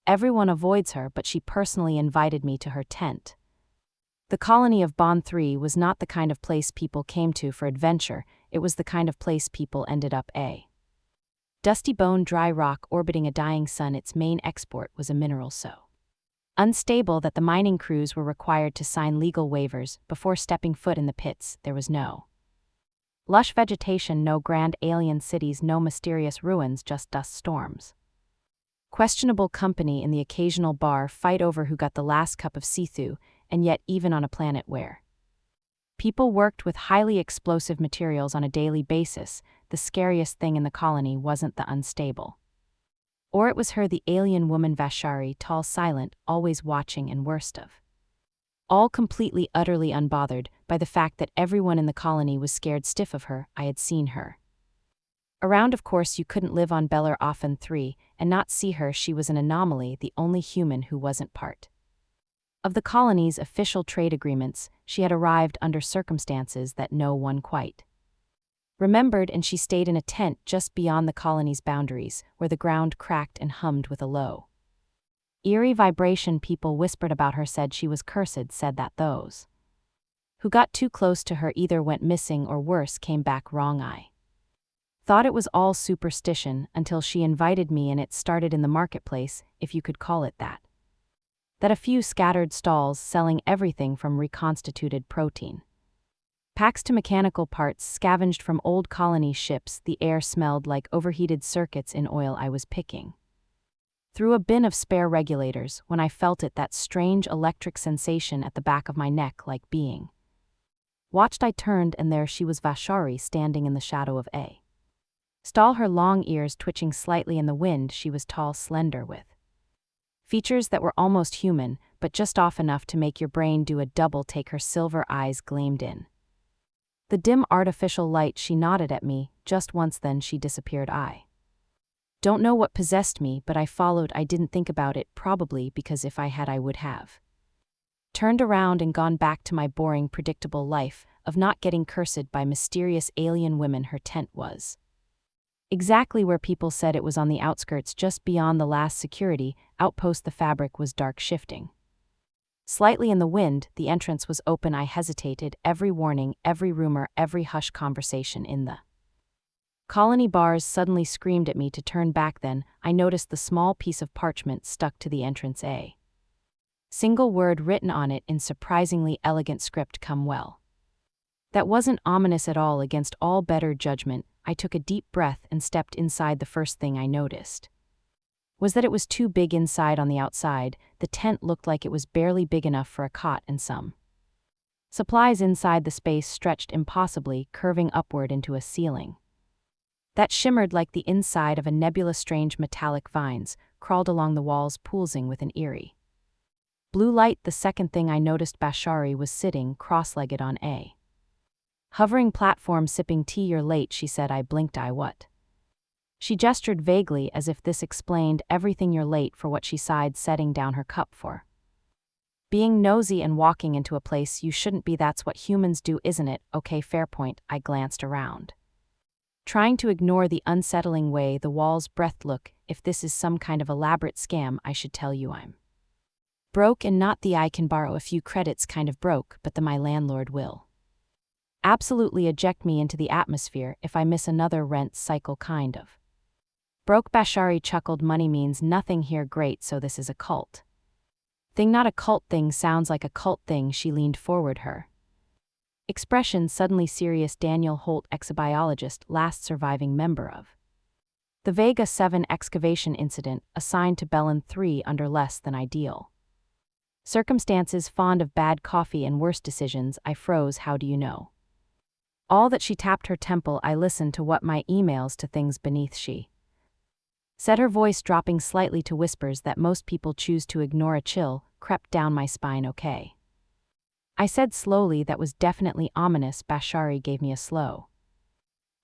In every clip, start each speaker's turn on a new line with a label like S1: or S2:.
S1: Everyone avoids her, but she personally invited me to her tent. The colony of Bond 3 was not the kind of place people came to for adventure, it was the kind of place people ended up a. Dusty bone dry rock orbiting a dying sun. Its main export was a mineral so unstable that the mining crews were required to sign legal waivers before stepping foot in the pits. There was no lush vegetation, no grand alien cities, no mysterious ruins, just dust storms. Questionable company in the occasional bar, fight over who got the last cup of Sithu, and yet even on a planet where people worked with highly explosive materials on a daily basis, the scariest thing in the colony wasn't the unstable. Or it was her, the alien woman Vashari, tall, silent, always watching, and worst of all completely, utterly unbothered by the fact that everyone in the colony was scared stiff of her. I had seen her around. Of course, you couldn't live on Beller often 3 and not see her. She was an anomaly, the only human who wasn't part of the colony's official trade agreements. She had arrived under circumstances that no one quite remembered, and she stayed in a tent just beyond the colony's boundaries, where the ground cracked and hummed with a low, eerie vibration. People whispered about her, said she was cursed, said that those who got too close to her either went missing or worse, came back wrong. I thought it was all superstition until she invited me, and it started in the marketplace, if you could call it that. A few scattered stalls selling everything from reconstituted protein packs to mechanical parts scavenged from old colony ships. The air smelled like overheated circuits in oil. I was picking through a bin of spare regulators when I felt it, that strange electric sensation at the back of my neck, like being watched. I turned, and there she was, Vashari, standing in the shadow of a stall, her long ears twitching slightly in the wind. She was tall, slender, with features that were almost human, but just off enough to make your brain do a double take. Her silver eyes gleamed in the dim artificial light. She nodded at me just once, then she disappeared. I don't know what possessed me, but I followed. I didn't think about it, probably because if I had, I would have turned around and gone back to my boring, predictable life of not getting cursed by mysterious alien women. Her tent was exactly where people said it was, on the outskirts, just beyond the last security outpost. The fabric was dark, shifting slightly in the wind. The entrance was open. I hesitated. Every warning, every rumor, every hush conversation in the colony bars suddenly screamed at me to turn back. Then I noticed the small piece of parchment stuck to the entrance, a single word written on it in surprisingly elegant script: "Come well." That wasn't ominous at all. Against all better judgment, I took a deep breath and stepped inside. The first thing I noticed was that it was too big inside. On the outside, the tent looked like it was barely big enough for a cot and some supplies. Inside, the space stretched impossibly, curving upward into a ceiling that shimmered like the inside of a nebula. Strange metallic vines crawled along the walls, pulsing with an eerie blue light. The second thing I noticed, Bashari was sitting cross-legged on a hovering platform, sipping tea. "You're late," she said. I blinked. "I what?" She gestured vaguely, as if this explained everything. "You're late for what?" She sighed, setting down her cup. "For being nosy and walking into a place you shouldn't be. That's what humans do, isn't it?" "Okay, fair point." I glanced around, trying to ignore the unsettling way the walls breathed. "Look, if this is some kind of elaborate scam, I should tell you I'm broke, and not the I can borrow a few credits kind of broke, but the my landlord will absolutely eject me into the atmosphere if I miss another rent cycle kind of broke." Bashari chuckled. "Money means nothing here. Great, so this is a cult thing." "Not a cult thing. Sounds like a cult thing." She leaned forward, her expression suddenly serious. "Daniel Holt, exobiologist, last surviving member of the Vega 7 excavation incident, assigned to Bellin 3 under less than ideal circumstances, fond of bad coffee and worse decisions." I froze. "How do you know all that?" She tapped her temple. "I listened to what my emails to things beneath," she said, her voice dropping slightly to whispers that most people choose to ignore. A chill crept down my spine. "Okay," I said slowly. "That was definitely ominous." Bashari gave me a slow,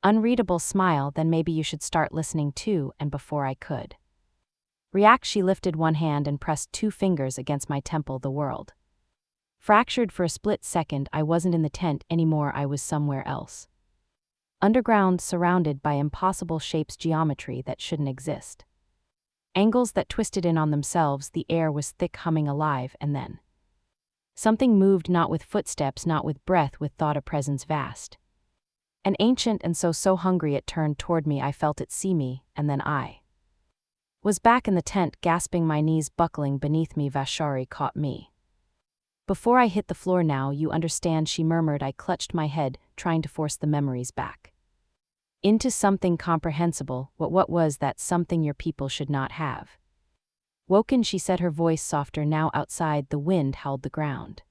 S1: unreadable smile. "Then maybe you should start listening too." And before I could react, she lifted one hand and pressed two fingers against my temple. The world fractured for a split second. I wasn't in the tent anymore. I was somewhere else, underground, surrounded by impossible shapes, geometry that shouldn't exist Angles that twisted in on themselves, the air was thick, humming alive, and then something moved, not with footsteps, not with breath, with thought, a presence vast. And ancient, and so hungry it turned toward me. I felt it see me, and then I was back in the tent, gasping, my knees buckling beneath me. Vashari caught me before I hit the floor. Now you understand, she murmured. I clutched my head, trying to force the memories back into something comprehensible. What was that something your people should not have woken, she said, her voice softer now. Outside, the wind howled the ground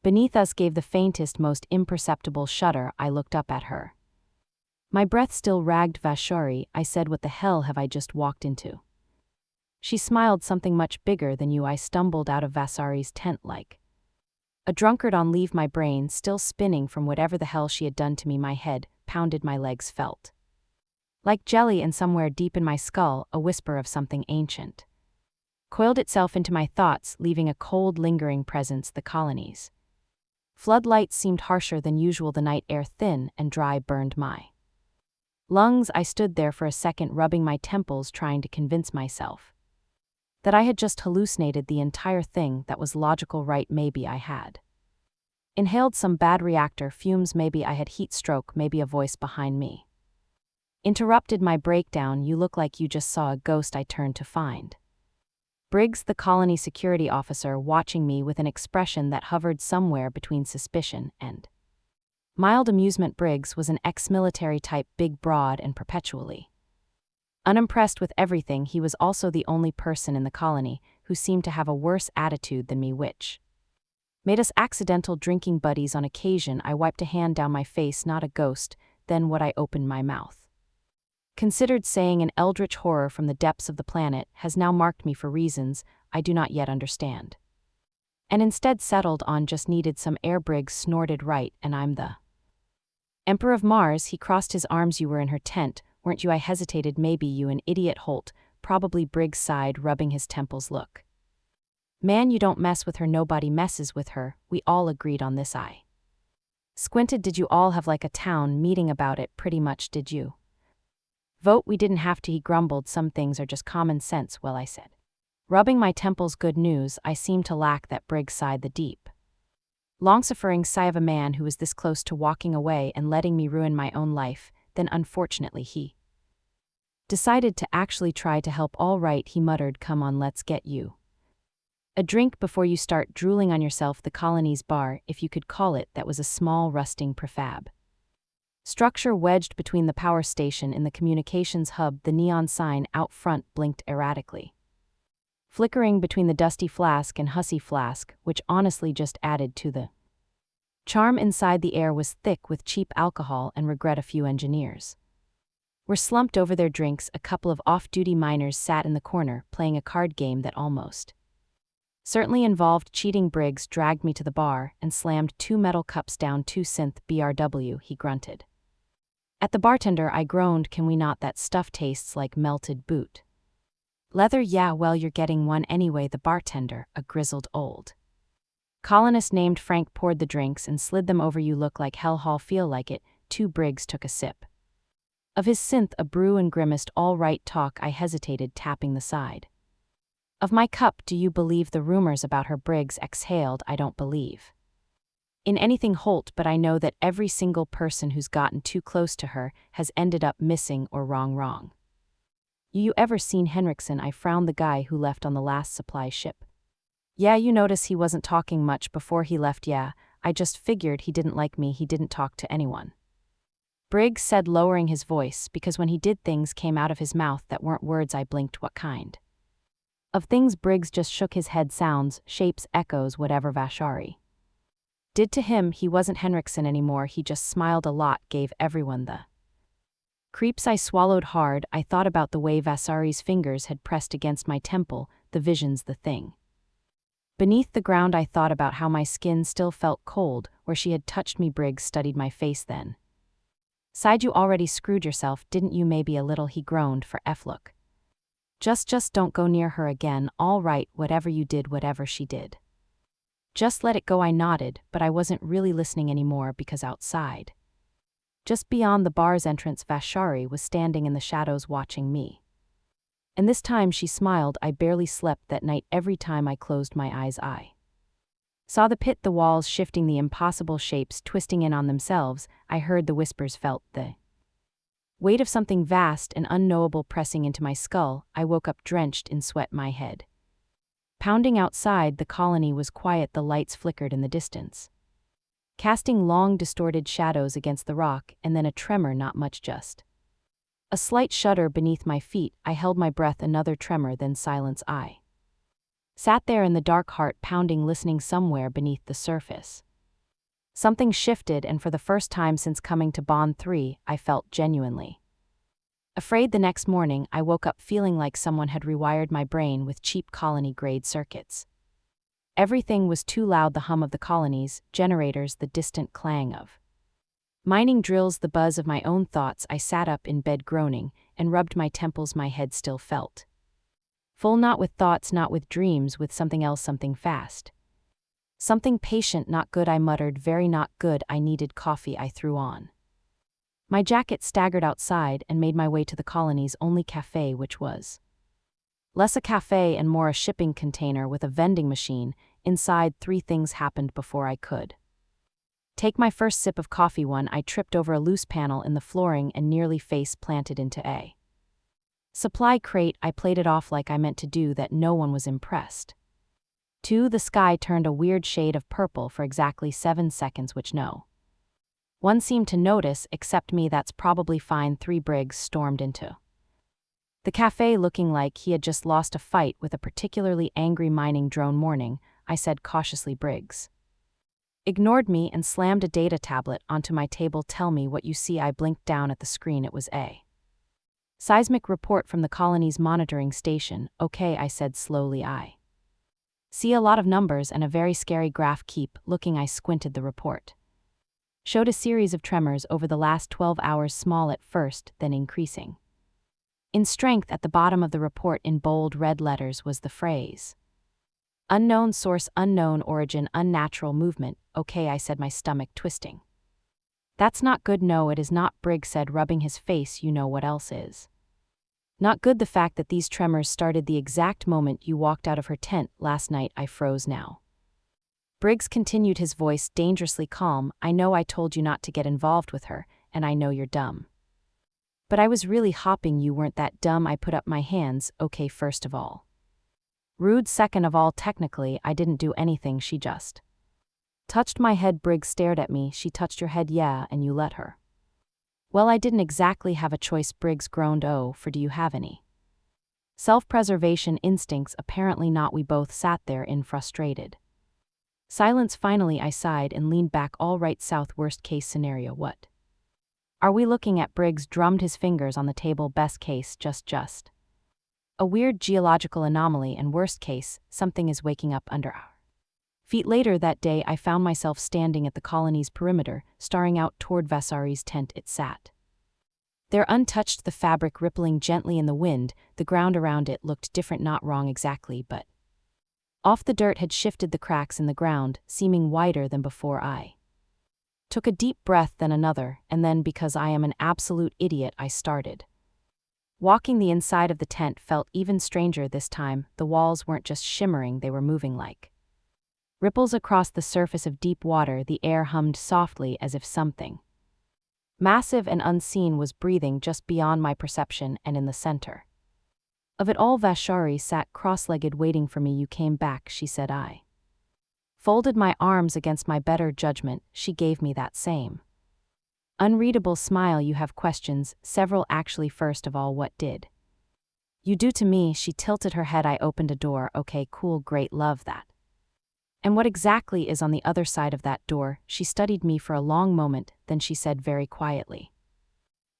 S1: beneath us gave the faintest, most imperceptible shudder. I looked up at her. My breath still ragged. Vashari, I said, what the hell have I just walked into? She smiled. Something much bigger than you. I stumbled out of Vasari's tent like a drunkard on leave, my brain still spinning from whatever the hell she had done to me. My head pounded, my legs felt like jelly, and somewhere deep in my skull, a whisper of something ancient coiled itself into my thoughts, leaving a cold, lingering presence. The colonies. Floodlights seemed harsher than usual, the night air thin and dry burned my lungs. I stood there for a second, rubbing my temples, trying to convince myself that I had just hallucinated the entire thing. That was logical, right? Maybe I had inhaled some bad reactor fumes, maybe I had heat stroke, maybe a voice behind me interrupted my breakdown. You look like you just saw a ghost. I turned to find Briggs, the colony security officer, watching me with an expression that hovered somewhere between suspicion and mild amusement. Briggs was an ex-military type, big, broad, and perpetually unimpressed with everything. He was also the only person in the colony who seemed to have a worse attitude than me, which made us accidental drinking buddies on occasion. I wiped a hand down my face. Not a ghost. Then what I opened my mouth considered saying, an eldritch horror from the depths of the planet has now marked me for reasons I do not yet understand, and instead settled on just needed some air. Briggs snorted, right, and I'm the Emperor of Mars. He crossed his arms. You were in her tent, weren't you? I hesitated. Maybe you an idiot, Holt. Probably. Briggs sighed, rubbing his temples. Look, man, you don't mess with her. Nobody messes with her. We all agreed on this. I squinted. Did you all have like a town meeting about it? Pretty much. Did you vote? We didn't have to, he grumbled. Some things are just common sense. Well, I said, rubbing my temples. Good news, I seem to lack that. Briggs sighed, the deep, long-suffering sigh of a man who was this close to walking away and letting me ruin my own life. Then unfortunately he decided to actually try to help. All right, he muttered, come on, let's get you a drink before you start drooling on yourself. The colony's bar, if you could call it that, was a small, rusting prefab structure wedged between the power station and the communications hub. The neon sign out front blinked erratically, flickering between the dusty flask and hussy flask, which honestly just added to the charm. Inside, the air was thick with cheap alcohol and regret. A few engineers were slumped over their drinks. A couple of off-duty miners sat in the corner, playing a card game that almost certainly involved cheating. Briggs dragged me to the bar and slammed 2 metal cups down. 2 synth BRW, he grunted at the bartender. I groaned, can we not? That stuff tastes like melted boot leather. Yeah, well, you're getting one anyway. The bartender, a grizzled old colonist named Frank, poured the drinks and slid them over. You look like hell, Hall. Feel like it, too. Briggs took a sip of his synth, a brew, and grimaced. All right, talk. I hesitated, tapping the side of my cup. Do you believe the rumors about her? Briggs exhaled. I don't believe in anything, Holt, but I know that every single person who's gotten too close to her has ended up missing or wrong. You ever seen Henriksen? I frowned. The guy who left on the last supply ship. Yeah, you notice he wasn't talking much before he left. Yeah, I just figured he didn't like me. He didn't talk to anyone, Briggs said, lowering his voice, because when he did, things came out of his mouth that weren't words. I blinked. What kind of things? Briggs just shook his head. Sounds, shapes, echoes, whatever Vashari did to him. He wasn't Henriksen anymore. He just smiled a lot, gave everyone the creeps. I swallowed hard. I thought about the way Vasari's fingers had pressed against my temple, the visions, the thing beneath the ground. I thought about how my skin still felt cold where she had touched me. Briggs studied my face, then sighed. You already screwed yourself, didn't you? Maybe a little, he groaned. For F, look, just don't go near her again. All right, whatever you did, whatever she did, just let it go. I nodded, but I wasn't really listening anymore, because outside, just beyond the bar's entrance, Vashari was standing in the shadows watching me. And this time she smiled. I barely slept that night. Every time I closed my eyes, I saw the pit, the walls shifting, the impossible shapes twisting in on themselves. I heard the whispers, felt the weight of something vast and unknowable pressing into my skull. I woke up drenched in sweat, my head pounding. Outside, the colony was quiet. The lights flickered in the distance, casting long, distorted shadows against the rock, and then a tremor, not much, just a slight shudder beneath my feet. I held my breath. Another tremor, then silence. I sat there in the dark, heart pounding, listening. Somewhere beneath the surface, something shifted, and for the first time since coming to Bond 3, I felt genuinely afraid. The next morning, I woke up feeling like someone had rewired my brain with cheap colony-grade circuits. Everything was too loud: the hum of the colony's generators, the distant clang of mining drills, the buzz of my own thoughts. I sat up in bed groaning and rubbed my temples. My head still felt full, not with thoughts, not with dreams, with something else, something fast, something patient. Not good, I muttered, very not good. I needed coffee. I threw on my jacket, staggered outside, and made my way to the colony's only cafe, which was less a cafe and more a shipping container with a vending machine inside. 3 things happened before I could take my first sip of coffee. 1, I tripped over a loose panel in the flooring and nearly face planted into a supply crate. I played it off like I meant to do that. No one was impressed. 2, the sky turned a weird shade of purple for exactly 7 seconds, which no one seemed to notice except me. That's probably fine. 3, Briggs stormed into the cafe looking like he had just lost a fight with a particularly angry mining drone. Morning, I said cautiously. Briggs ignored me and slammed a data tablet onto my table. Tell me what you see. I blinked down at the screen. It was a seismic report from the colony's monitoring station. Okay, I said slowly. I see a lot of numbers and a very scary graph. Keep looking. I squinted. The report showed a series of tremors over the last 12 hours, small at first, then increasing in strength. At the bottom of the report, in bold red letters, was the phrase, unknown source, unknown origin, unnatural movement. Okay, I said, my stomach twisting. That's not good. No, it is not, Briggs said, rubbing his face. You know what else is not good? The fact that these tremors started the exact moment you walked out of her tent last night. I froze. Now, Briggs continued, his voice dangerously calm. I know I told you not to get involved with her, and I know you're dumb. But I was really hoping you weren't that dumb. I put up my hands. Okay, first of all, rude. Second of all, technically, I didn't do anything. She just touched my head. Briggs stared at me. She touched your head? Yeah, and you let her? Well, I didn't exactly have a choice. Briggs groaned. Oh, for do you have any self-preservation instincts? Apparently not. We both sat there in frustrated silence. Finally, I sighed and leaned back. All right, South, worst case scenario, what are we looking at? Briggs drummed his fingers on the table. Best case, just a weird geological anomaly, and worst case, something is waking up under our feet. Later that day, I found myself standing at the colony's perimeter, staring out toward Vasari's tent. It sat there untouched, the fabric rippling gently in the wind. The ground around it looked different, not wrong exactly, but off. The dirt had shifted, the cracks in the ground seeming wider than before. I took a deep breath, then another, and then, because I am an absolute idiot, I started walking. The inside of the tent felt even stranger this time. The walls weren't just shimmering, they were moving like ripples across the surface of deep water. The air hummed softly as if something massive and unseen was breathing just beyond my perception. And in the center of it all, Vashari sat cross-legged waiting for me. You came back, she said. I folded my arms against my better judgment. She gave me that same unreadable smile. You have questions? Several, actually. First of all, what did you do to me? She tilted her head. I opened a door. Okay, cool, great, love that. And what exactly is on the other side of that door? She studied me for a long moment, then she said very quietly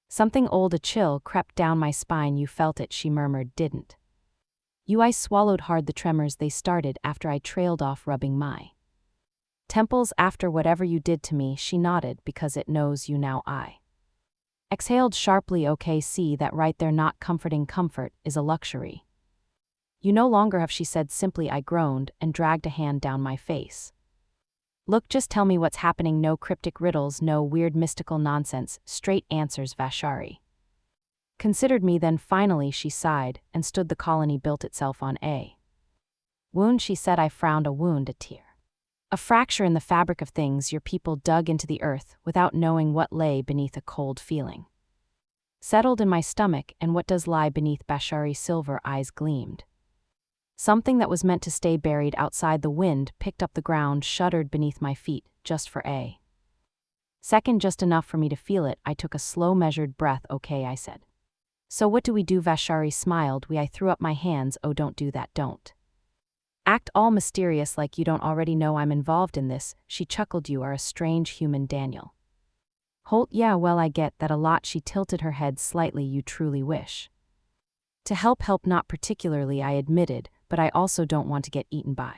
S1: something old. A chill crept down my spine. You felt it, she murmured, didn't you? I swallowed hard. The tremors, they started after I trailed off, rubbing my temples. After whatever you did to me, she nodded, because it knows you now. I exhaled sharply. Okay, see that right there? Not comforting. Comfort is a luxury you no longer have, she said simply. I groaned and dragged a hand down my face. Look, just tell me what's happening. No cryptic riddles, no weird mystical nonsense, straight answers, Vashari Considered me then finally she sighed, and stood the colony built itself on a wound she said I frowned a wound a tear. A fracture in the fabric of things your people dug into the earth without knowing what lay beneath a cold feeling. Settled in my stomach and what does lie beneath Bashari's silver eyes gleamed. Something that was meant to stay buried outside the wind picked up the ground shuddered beneath my feet, just for a second, just enough for me to feel it. I took a slow measured breath. Okay, I said. So what do we do? Vashari smiled. I threw up my hands. Oh, don't do that, don't. Act all mysterious like you don't already know I'm involved in this, she chuckled. You are a strange human, Daniel. Holt, yeah, well, I get that a lot. She tilted her head slightly. You truly wish to help, not particularly, I admitted, but I also don't want to get eaten by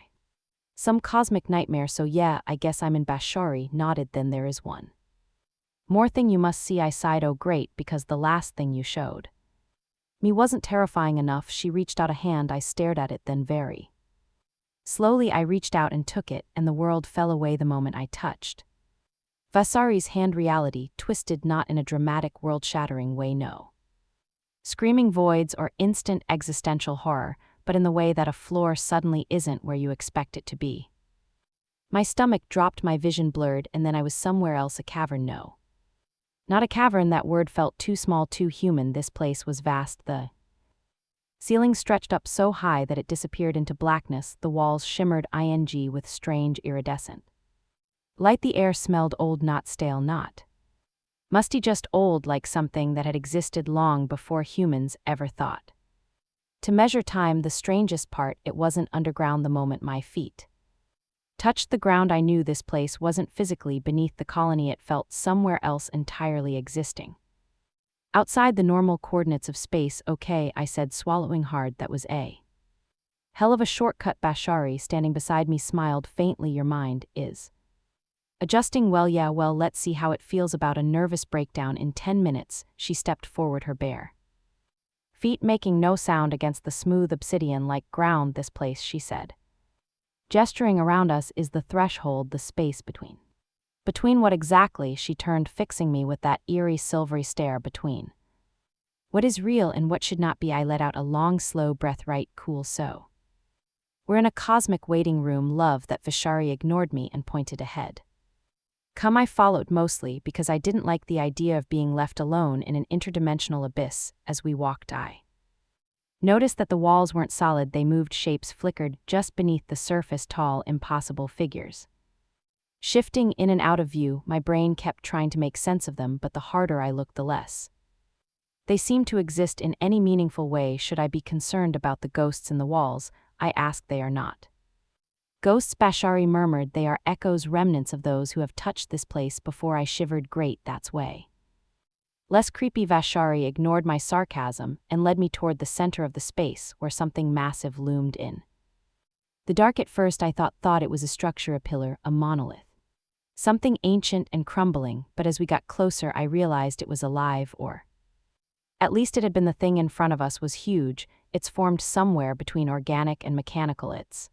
S1: some cosmic nightmare, so yeah, I guess I'm in. Bashari nodded. Then there is one more thing you must see, I sighed. Oh great, because the last thing you showed me wasn't terrifying enough. She reached out a hand. I stared at it, then very slowly I reached out and took it, and the world fell away the moment I touched Vasari's hand. Reality twisted, not in a dramatic world-shattering way, no screaming voids or instant existential horror, but in the way that a floor suddenly isn't where you expect it to be. My stomach dropped, my vision blurred, and then I was somewhere else. A cavern, no. Not a cavern, that word felt too small, too human. This place was vast. The ceiling stretched up so high that it disappeared into blackness. The walls shimmered with strange iridescent light. The air smelled old, not stale, not musty, just old, like something that had existed long before humans ever thought to measure time. The strangest part, it wasn't underground. The moment my feet touched the ground, I knew this place wasn't physically beneath the colony. It felt somewhere else entirely, existing outside the normal coordinates of space. Okay, I said, swallowing hard. That was a hell of a shortcut. Bashari, standing beside me, smiled faintly. Your mind is adjusting. Well, yeah, well, let's see how it feels. About a nervous breakdown in 10 minutes, she stepped forward, her bare feet making no sound against the smooth obsidian-like ground. This place, she said, gesturing around us, is the threshold, the space between. Between what exactly? She turned, fixing me with that eerie silvery stare. Between what is real and what should not be. I let out a long, slow breath. Right, cool, so we're in a cosmic waiting room, love. That Vashari ignored me and pointed ahead. Come, I followed, mostly because I didn't like the idea of being left alone in an interdimensional abyss. As we walked, I noticed that the walls weren't solid. They moved, shapes flickered just beneath the surface, tall, impossible figures shifting in and out of view. My brain kept trying to make sense of them, but the harder I looked, the less they seemed to exist in any meaningful way. Should I be concerned about the ghosts in the walls? I asked. They are not ghosts, Bashari murmured. They are echoes, remnants of those who have touched this place before. I shivered. Great, that's way less creepy. Vashari ignored my sarcasm and led me toward the center of the space, where something massive loomed in the dark. At first I thought it was a structure, a pillar, a monolith, something ancient and crumbling, but as we got closer I realized it was alive, or at least it had been. The thing in front of us was huge. It's formed somewhere between organic and mechanical. Its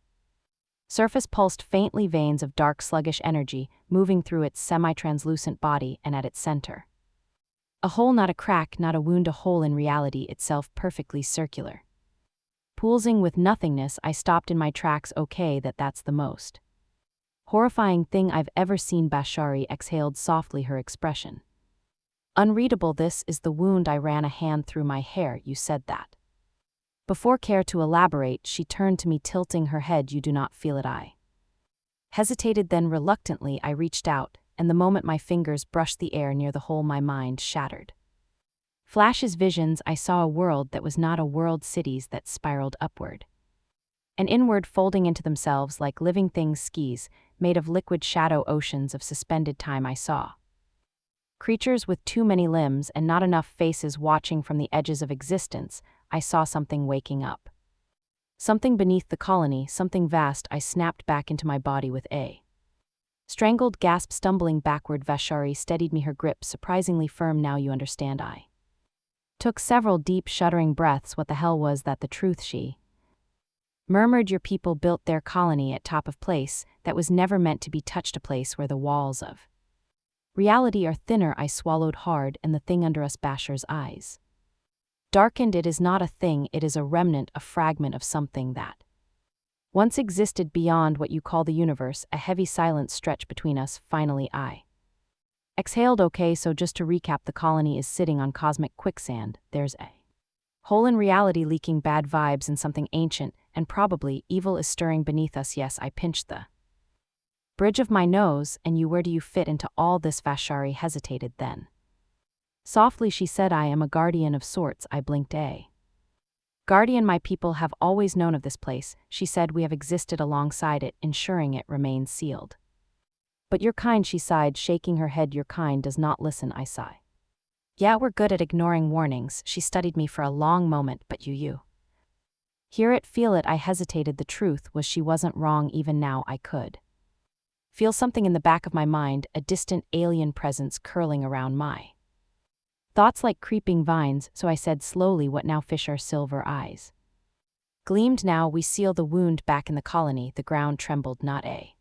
S1: surface pulsed faintly, veins of dark, sluggish energy moving through its semi-translucent body, and at its center, a hole, not a crack, not a wound, a hole in reality itself, perfectly circular, pulsing with nothingness. I stopped in my tracks. Okay, that's the most horrifying thing I've ever seen. Bashari exhaled softly, her expression unreadable. This is the wound. I ran a hand through my hair. You said that before. Care to elaborate? She turned to me, tilting her head. You do not feel it? I hesitated, then reluctantly I reached out, and the moment my fingers brushed the air near the hole, my mind shattered. Flashes, visions. I saw a world that was not a world, cities that spiraled upward and inward, folding into themselves like living things, skis made of liquid shadow, oceans of suspended time. I saw creatures with too many limbs and not enough faces, watching from the edges of existence. I saw something waking up. Something beneath the colony, something vast. I snapped back into my body with a strangled gasp, stumbling backward. Vashari steadied me, her grip surprisingly firm. Now you understand. I took several deep, shuddering breaths. What the hell was that? The truth, she murmured. Your people built their colony at top of place that was never meant to be touched, a place where the walls of reality are thinner. I swallowed hard, and the thing under us. Bashar's eyes Darkened, it is not a thing, it is a remnant, a fragment of something that once existed beyond what you call the universe. A heavy silence stretched between us. Finally I exhaled. Okay, so just to recap, the colony is sitting on cosmic quicksand. There's a hole in reality leaking bad vibes, and something ancient and probably evil is stirring beneath us. Yes, I pinched the bridge of my nose. And you, where do you fit into all this? Vashari hesitated, then softly she said, I am a guardian of sorts. I blinked. A guardian? My people have always known of this place, she said. We have existed alongside it, ensuring it remains sealed. But your kind, she sighed, shaking her head, your kind does not listen. I sigh. Yeah, we're good at ignoring warnings. She studied me for a long moment. But you hear it, feel it. I hesitated. The truth was, she wasn't wrong. Even now I could feel something in the back of my mind, a distant alien presence curling around my thoughts like creeping vines. So I said slowly, what now? Fisher silver eyes gleamed. Now we seal the wound back in the colony. The ground trembled, not a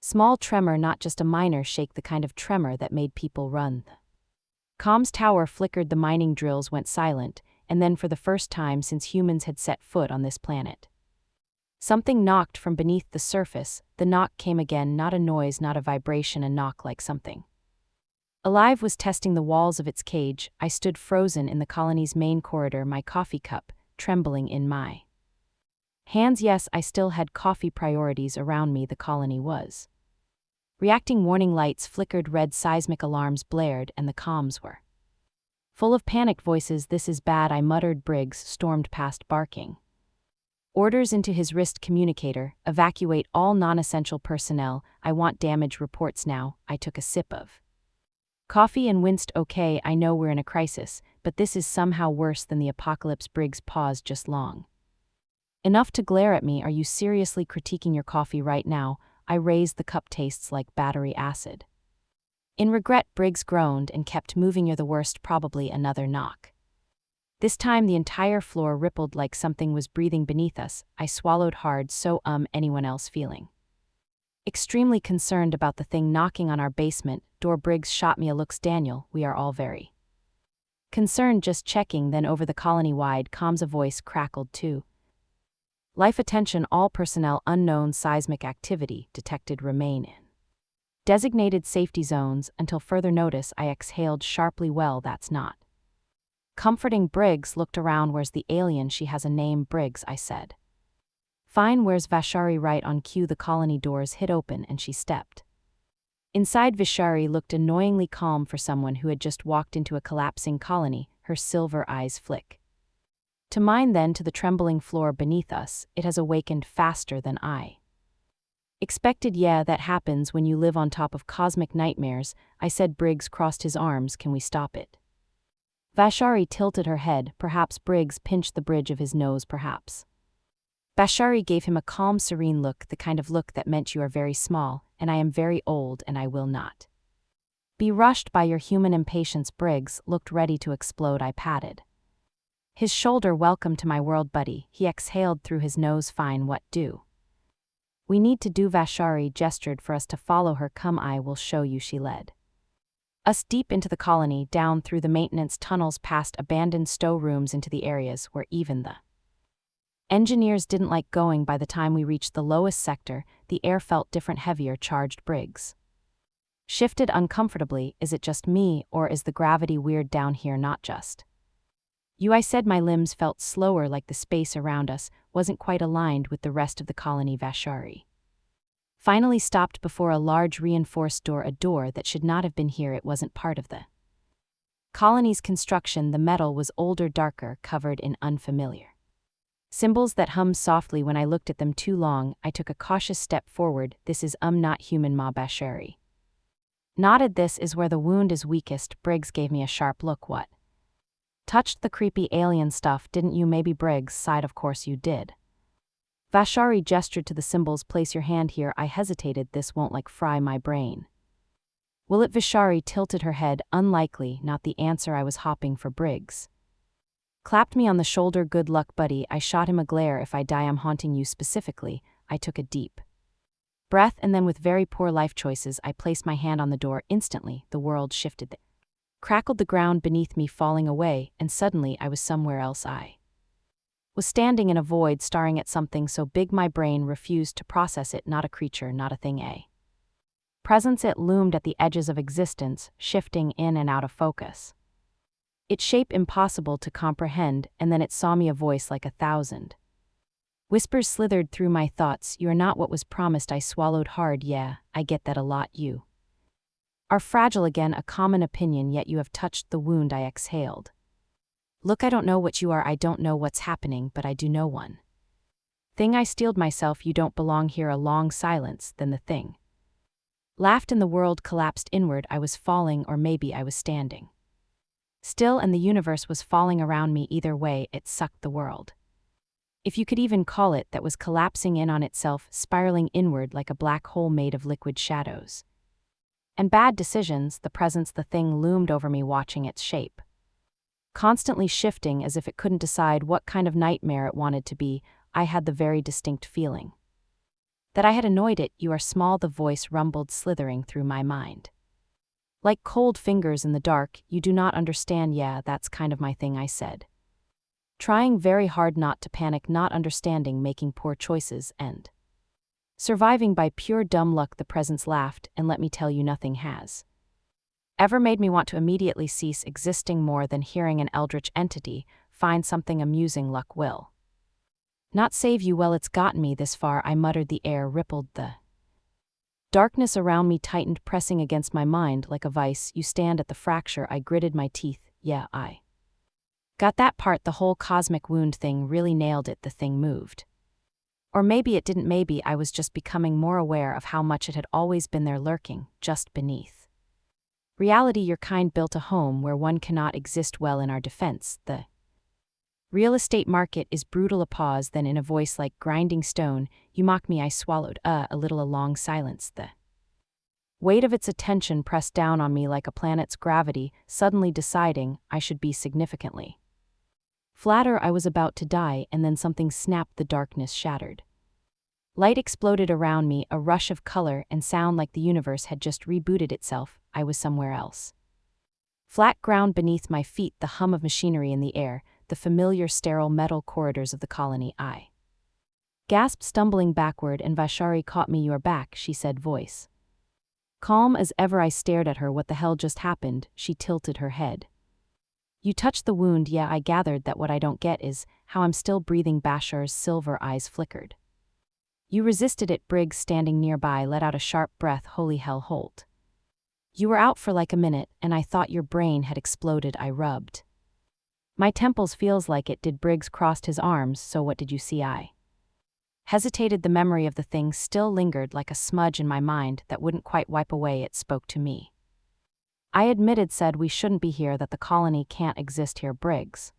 S1: small tremor, not just a minor shake, the kind of tremor that made people run. The comms tower flickered, the mining drills went silent, and then for the first time since humans had set foot on this planet, something knocked from beneath the surface. The knock came again, not a noise, not a vibration, a knock like something alive was testing the walls of its cage. I stood frozen in the colony's main corridor, my coffee cup trembling in my hands. Yes, I still had coffee priorities. Around me the colony was reacting. Warning lights flickered, red seismic alarms blared, and the comms were full of panicked voices. This is bad, I muttered. Briggs stormed past, barking orders into his wrist communicator. Evacuate all non-essential personnel. I want damage reports now. I took a sip of coffee and winced. Okay, I know we're in a crisis, but this is somehow worse than the apocalypse. Briggs paused just long enough to glare at me. Are you seriously critiquing your coffee right now? I raised the cup. Tastes like battery acid. In regret, Briggs groaned and kept moving. You're the worst. Probably. Another knock. This time the entire floor rippled like something was breathing beneath us. I swallowed hard. So anyone else feeling extremely concerned about the thing knocking on our basement door? Briggs shot me a look. Daniel, we are all very concerned, just checking. Then over the colony-wide comms a voice crackled too. Life attention, all personnel, unknown seismic activity detected, remain in designated safety zones until further notice. I exhaled sharply. Well, that's not comforting. Briggs looked around. Where's the alien? She has a name. Briggs, I said. Fine, where's Vashari? Right on cue. The colony doors hit open and she stepped inside. Vashari looked annoyingly calm for someone who had just walked into a collapsing colony. Her silver eyes flick to mine, then to the trembling floor beneath us. It has awakened faster than I expected. Yeah, that happens when you live on top of cosmic nightmares, I said. Briggs crossed his arms. Can we stop it? Vashari tilted her head. Perhaps. Briggs pinched the bridge of his nose. Perhaps. Vashari gave him a calm, serene look, the kind of look that meant you are very small, and I am very old, and I will not be rushed by your human impatience. Briggs looked ready to explode. I patted his shoulder. Welcome to my world, buddy. He exhaled through his nose. Fine, what do we need to do? Vashari gestured for us to follow her. Come, I will show you. She led us deep into the colony, down through the maintenance tunnels, past abandoned storerooms, into the areas where even the engineers didn't like going. By the time we reached the lowest sector, the air felt different, heavier, charged. Briggs shifted uncomfortably. Is it just me, or is the gravity weird down here? Not just you, I said. My limbs felt slower, like the space around us wasn't quite aligned with the rest of the colony. Vashari finally stopped before a large reinforced door, a door that should not have been here. It wasn't part of the colony's construction. The metal was older, darker, covered in unfamiliar symbols that hummed softly. When I looked at them too long, I took a cautious step forward. This is not human. Ma Bashari nodded. This is where the wound is weakest. Briggs gave me a sharp look. What? Touched the creepy alien stuff, didn't you? Maybe. Briggs sighed. Of course you did. Vashari gestured to the symbols. Place your hand here. I hesitated. This won't fry my brain, will it? Vashari tilted her head. Unlikely, not the answer I was hoping for. Briggs clapped me on the shoulder. Good luck, buddy. I shot him a glare. If I die, I'm haunting you specifically. I took a deep breath, and then with very poor life choices, I placed my hand on the door. Instantly, the world shifted. Crackled the ground beneath me, falling away, and suddenly I was somewhere else. I was standing in a void, staring at something so big my brain refused to process it. Not a creature, not a thing, a presence. It loomed at the edges of existence, shifting in and out of focus. Its shape impossible to comprehend, and then it saw me. A voice like 1,000 whispers slithered through my thoughts. "You're not what was promised." I swallowed hard. "Yeah, I get that a lot. You are fragile again, a common opinion, yet you have touched the wound." I exhaled. "Look, I don't know what you are. I don't know what's happening, but I do know one thing." I steeled myself. "You don't belong here." A long silence, then the thing laughed and the world collapsed inward. I was falling, or maybe I was standing still, and the universe was falling around me. Either way, it sucked the world, if you could even call it, that was collapsing in on itself, spiraling inward like a black hole made of liquid shadows and bad decisions. The presence, the thing, loomed over me, watching its shape constantly shifting, as if it couldn't decide what kind of nightmare it wanted to be. I had the very distinct feeling that I had annoyed it. "You are small," the voice rumbled, slithering through my mind like cold fingers in the dark. "You do not understand." "Yeah, that's kind of my thing," I said, trying very hard not to panic. "Not understanding, making poor choices, and surviving by pure dumb luck." The presence laughed, "And let me tell you, nothing has ever made me want to immediately cease existing more than hearing an eldritch entity find something amusing. Luck will not save you." "Well, it's gotten me this far," I muttered. The air rippled. The darkness around me tightened, pressing against my mind like a vice. "You stand at the fracture." I gritted my teeth. "Yeah, I got that part. The whole cosmic wound thing really nailed it." The thing moved. Or maybe it didn't. Maybe I was just becoming more aware of how much it had always been there, lurking just beneath reality. "Your kind built a home where one cannot exist. Well, in our defense, the real estate market is brutal." A pause, then in a voice like grinding stone, "You mock me." I swallowed, a little. A long silence. The weight of its attention pressed down on me like a planet's gravity, suddenly deciding I should be significantly flatter. I was about to die, and then something snapped. The darkness shattered. Light exploded around me, a rush of color and sound like the universe had just rebooted itself. I was somewhere else. Flat ground beneath my feet, the hum of machinery in the air, the familiar sterile metal corridors of the colony. I gasped, stumbling backward, and Vashari caught me. "You're back," she said, voice calm as ever. I stared at her. "What the hell just happened?" She tilted her head. "You touched the wound." "Yeah, I gathered that. What I don't get is how I'm still breathing." Bashar's silver eyes flickered. "You resisted it." Briggs, standing nearby, let out a sharp breath. "Holy hell, Holt. You were out for like a minute, and I thought your brain had exploded." I rubbed my temples. "Feels like it did." Briggs crossed his arms. "So what did you see?" I hesitated. The memory of the thing still lingered like a smudge in my mind that wouldn't quite wipe away. "It spoke to me. I admitted, said we shouldn't be here, that the colony can't exist here." Briggs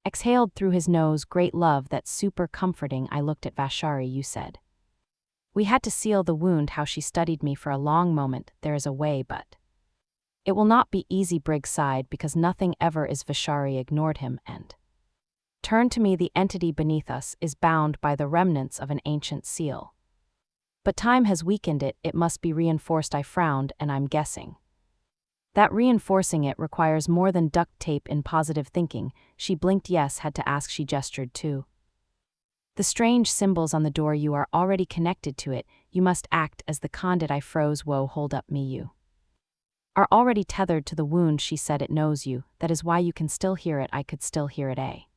S1: exhaled through his nose. "Great love, that's super comforting." I looked at Vashari. "You said we had to seal the wound." How she studied me for a long moment. "There is a way, but it will not be easy." Briggs sighed. "Because nothing ever is." Vashari ignored him and turned to me. "The entity beneath us is bound by the remnants of an ancient seal. But time has weakened it. It must be reinforced." I frowned. "And I'm guessing that reinforcing it requires more than duct tape in positive thinking." She blinked. "Yes, had to ask." She gestured to the strange symbols on the door. "You are already connected to it. You must act as the conduit." I froze. "Whoa, hold up. You are already tethered to the wound." She said. "It knows you. That is why you can still hear it." I could still hear it. A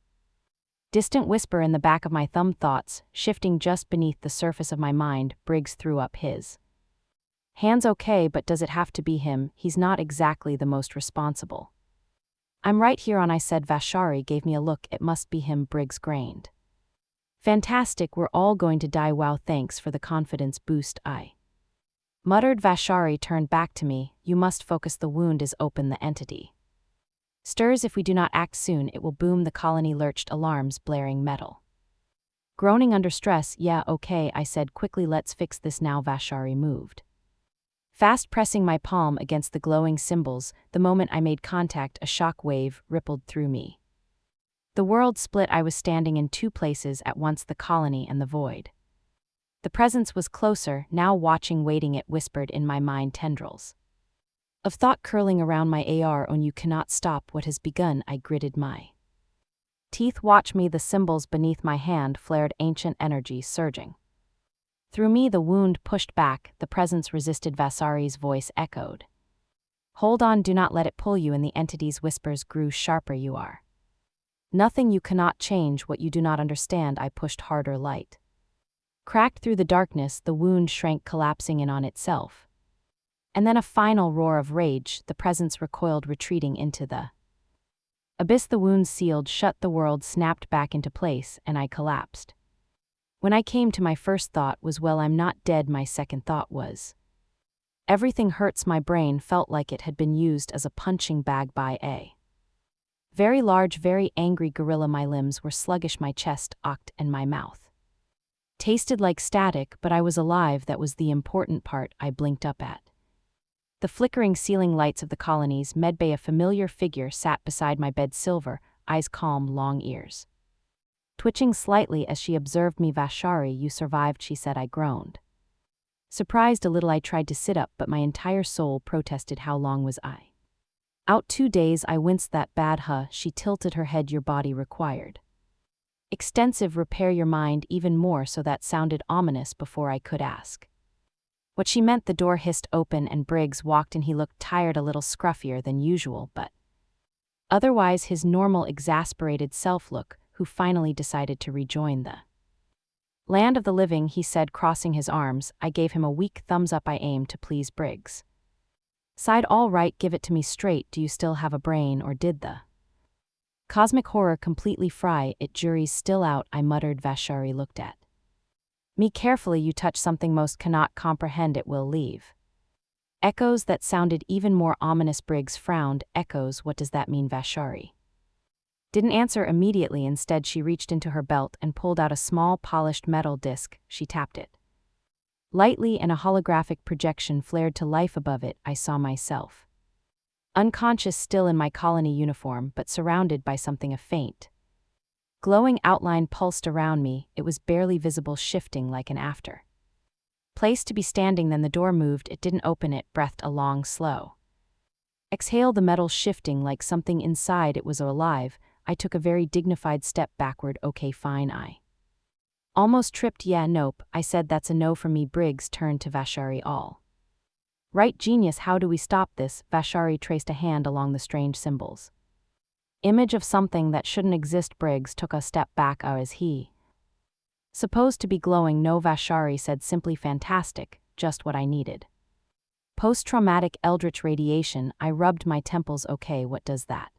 S1: distant whisper in the back of my thumb, thoughts shifting just beneath the surface of my mind. Briggs threw up his hands. "Okay, but does it have to be him? He's not exactly the most responsible." "I'm right here on." I said. Vashari gave me a look. "It must be him." Briggs grinned. "Fantastic, we're all going to die." "Wow, thanks for the confidence boost." I muttered. Vashari turned back to me. "You must focus. The wound is open. The entity stirs. If we do not act soon, it will boom." The colony lurched, alarms blaring, metal groaning under stress. "Yeah, okay," I said quickly. "Let's fix this now." Vashari moved fast, pressing my palm against the glowing symbols. The moment I made contact, a shock wave rippled through me. The world split. I was standing in two places at once, the colony and the void. The presence was closer, now, watching, waiting. It whispered in my mind, "Tendrils Of thought curling around my AR on you cannot stop what has begun, I gritted my teeth. Watch me, the symbols beneath my hand flared, ancient energy surging. Through me the wound pushed back, the presence resisted. Vasari's voice echoed. Hold on, do not let it pull you, and the entity's whispers grew sharper. You are nothing, you cannot change what you do not understand. I pushed harder. Light cracked through the darkness, the wound shrank, collapsing in on itself. And then a final roar of rage, the presence recoiled, retreating into the abyss. The wound sealed shut, the world snapped back into place, and I collapsed. When I came to, my first thought was, well, I'm not dead. My second thought was, everything hurts. My brain felt like it had been used as a punching bag by a very large, very angry gorilla. My limbs were sluggish, my chest ached, and my mouth tasted like static, but I was alive. That was the important part. I blinked up at the flickering ceiling lights of the colony's medbay. A familiar figure sat beside my bed, silver, eyes calm, long ears twitching slightly as she observed me. Vashari, you survived, she said. I groaned. Surprised a little, I tried to sit up, but my entire soul protested. How long was I out? 2 days. I winced. That bad, huh? She tilted her head. Your body required extensive repair, your mind even more so. That sounded ominous. Before I could ask what she meant, the door hissed open and Briggs walked in. He looked tired, a little scruffier than usual, but otherwise his normal exasperated self look, who finally decided to rejoin the land of the living, he said, crossing his arms. I gave him a weak thumbs up. I aimed to please. Briggs sighed. All right, give it to me straight. Do you still have a brain, or did the cosmic horror completely fry it? Jury's still out, I muttered. Vashari looked at me carefully. You touch something most cannot comprehend, it will leave echoes. That sounded even more ominous. Briggs frowned. Echoes, what does that mean? Vashari didn't answer immediately. Instead, she reached into her belt and pulled out a small polished metal disc. She tapped it lightly, and a holographic projection flared to life above it. I saw myself unconscious, still in my colony uniform, but surrounded by something. A faint glowing outline pulsed around me. It was barely visible, shifting like an after place to be standing. Then the door moved. It didn't open. It breathed a long, slow exhale, the metal shifting like something inside it was alive. I took a very dignified step backward. Okay, fine. I almost tripped. Yeah, nope, I said. That's a no from me. Briggs turned to Vashari. All right, genius, how do we stop this? Vashari traced a hand along the strange symbols. Image of something that shouldn't exist. Briggs took a step back. Is he supposed to be glowing? No, Vashari said simply. Fantastic, just what I needed. Post-traumatic eldritch radiation. I rubbed my temples. Okay, what does that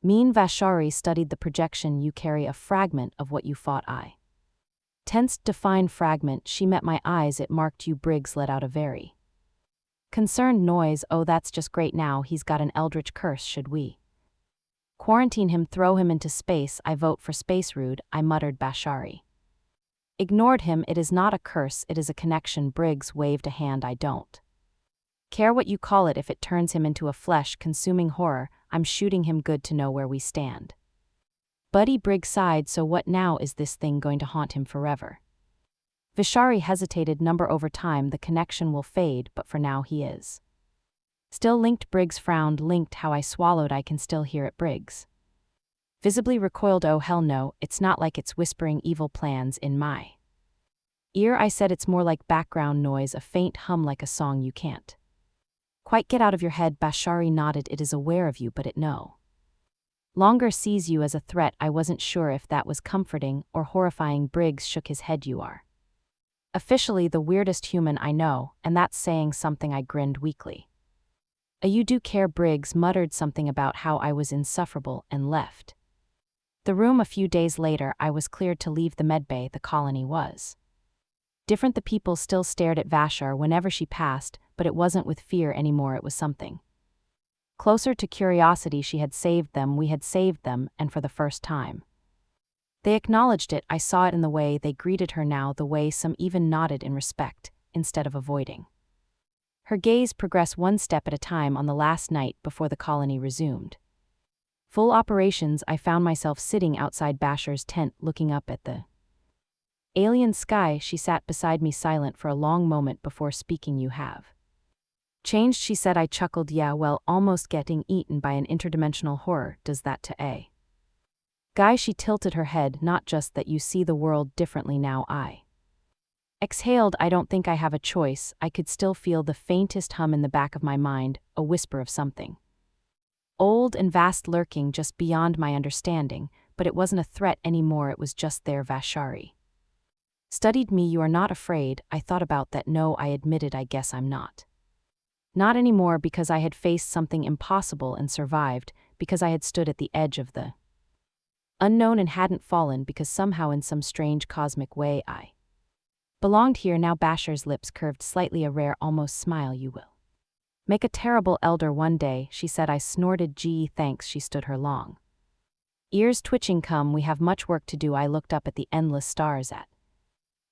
S1: mean? Vashari studied the projection. You carry a fragment of what you fought. I tensed. Define fragment. She met my eyes. It marked you. Briggs let out a very concerned noise. Oh, that's just great. Now he's got an eldritch curse. Should we quarantine him, throw him into space? I vote for space. Rude, I muttered. Vashari ignored him. It is not a curse, it is a connection. Briggs waved a hand. I don't care what you call it. If it turns him into a flesh-consuming horror, I'm shooting him. Good to know where we stand. Buddy, Briggs sighed. So what now? Is this thing going to haunt him forever? Vashari hesitated. Number over time, the connection will fade, but for now he is still linked. Briggs frowned. Linked? How? I swallowed. I can still hear it. Briggs visibly recoiled. Oh hell no, it's not like it's whispering evil plans in my ear. I said, it's more like background noise, a faint hum like a song you can't quite get out of your head. Vashari nodded. It is aware of you, but it no longer sees you as a threat. I wasn't sure if that was comforting or horrifying. Briggs shook his head. You are officially the weirdest human I know, and that's saying something. I grinned weakly. You do care? Briggs muttered something about how I was insufferable and left the room. A few days later, I was cleared to leave the medbay. The colony was different. The people still stared at Vashar whenever she passed, but it wasn't with fear anymore. It was something closer to curiosity. She had saved them, we had saved them, and for the first time they acknowledged it. I saw it in the way they greeted her now, the way some even nodded in respect, instead of avoiding. Her gaze progressed one step at a time. On the last night before the colony resumed full operations, I found myself sitting outside Bashar's tent, looking up at the alien sky. She sat beside me, silent for a long moment before speaking. You have Changed, she said. I chuckled. Yeah, well, almost getting eaten by an interdimensional horror does that to A. Guy, she tilted her head. Not just that you see the world differently now. I exhaled. I don't think I have a choice. I could still feel the faintest hum in the back of my mind, a whisper of something old and vast lurking just beyond my understanding, but it wasn't a threat anymore. It was just there. Vashari studied me. You are not afraid. I thought about that. No, I admitted. I guess I'm not. Not anymore, because I had faced something impossible and survived, because I had stood at the edge of the unknown and hadn't fallen, because somehow in some strange cosmic way I belonged here. Now Bashar's lips curved slightly, a rare, almost smile. You will make a terrible elder one day, she said. I snorted. Gee, thanks. She stood, her long ears twitching. Come, we have much work to do. I looked up at the endless stars, at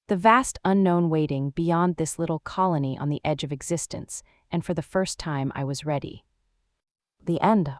S1: the vast unknown waiting beyond this little colony on the edge of existence, and for the first time I was ready. The end.